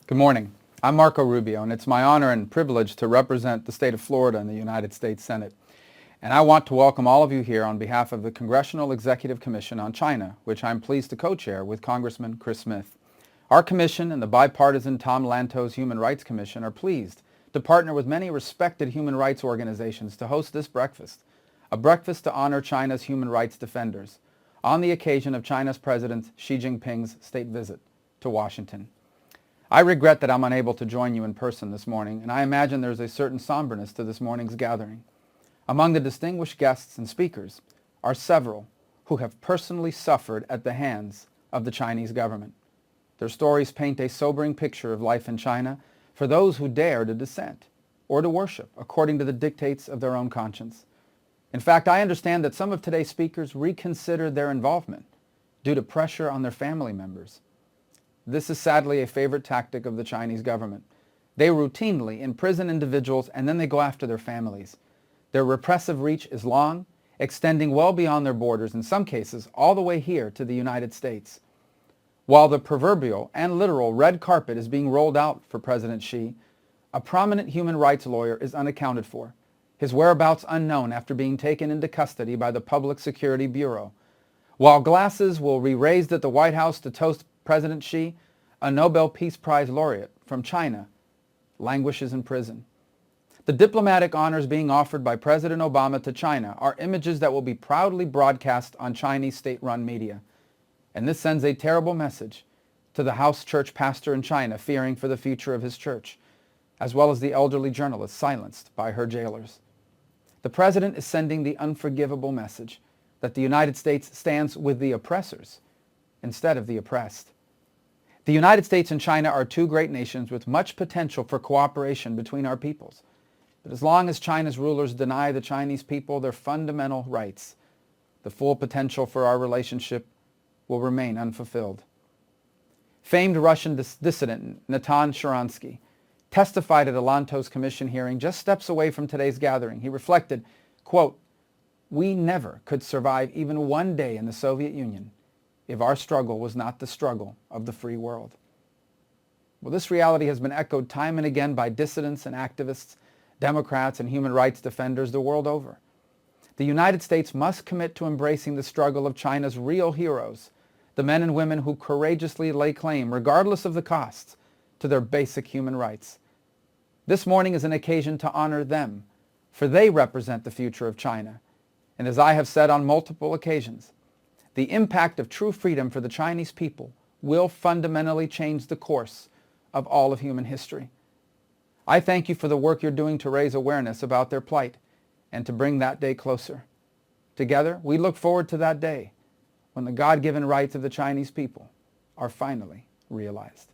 Good morning. I'm Marco Rubio, and it's my honor and privilege to represent the state of Florida in the United States Senate. And I want to welcome all of you here on behalf of the Congressional Executive Commission on China, which I'm pleased to co-chair with Congressman Chris Smith. Our commission and the bipartisan Tom Lantos Human Rights Commission are pleased to partner with many respected human rights organizations to host this breakfast, a breakfast to honor China's human rights defenders, on the occasion of China's President Xi Jinping's state visit to Washington. I regret that I'm unable to join you in person this morning, and I imagine there's a certain somberness to this morning's gathering. Among the distinguished guests and speakers are several who have personally suffered at the hands of the Chinese government. Their stories paint a sobering picture of life in China for those who dare to dissent or to worship according to the dictates of their own conscience. In fact, I understand that some of today's speakers reconsider their involvement due to pressure on their family members. This is sadly a favorite tactic of the Chinese government. They routinely imprison individuals and then they go after their families. Their repressive reach is long, extending well beyond their borders, in some cases all the way here to the United States. While the proverbial and literal red carpet is being rolled out for President Xi, a prominent human rights lawyer is unaccounted for, his whereabouts unknown after being taken into custody by the Public Security Bureau. While glasses will be raised at the White House to toast President Xi, a Nobel Peace Prize laureate from China, languishes in prison. The diplomatic honors being offered by President Obama to China are images that will be proudly broadcast on Chinese state-run media. And this sends a terrible message to the house church pastor in China fearing for the future of his church, as well as the elderly journalist silenced by her jailers. The president is sending the unforgivable message that the United States stands with the oppressors instead of the oppressed. The United States and China are two great nations with much potential for cooperation between our peoples. But as long as China's rulers deny the Chinese people their fundamental rights, the full potential for our relationship will remain unfulfilled. Famed Russian dissident Natan Sharansky testified at a Lantos Commission hearing just steps away from today's gathering. He reflected, quote, "We never could survive even one day in the Soviet Union if our struggle was not the struggle of the free world." Well, this reality has been echoed time and again by dissidents and activists, Democrats and human rights defenders the world over. The United States must commit to embracing the struggle of China's real heroes, the men and women who courageously lay claim, regardless of the costs, to their basic human rights. This morning is an occasion to honor them, for they represent the future of China. And as I have said on multiple occasions, the impact of true freedom for the Chinese people will fundamentally change the course of all of human history. I thank you for the work you're doing to raise awareness about their plight and to bring that day closer. Together, we look forward to that day when the God-given rights of the Chinese people are finally realized.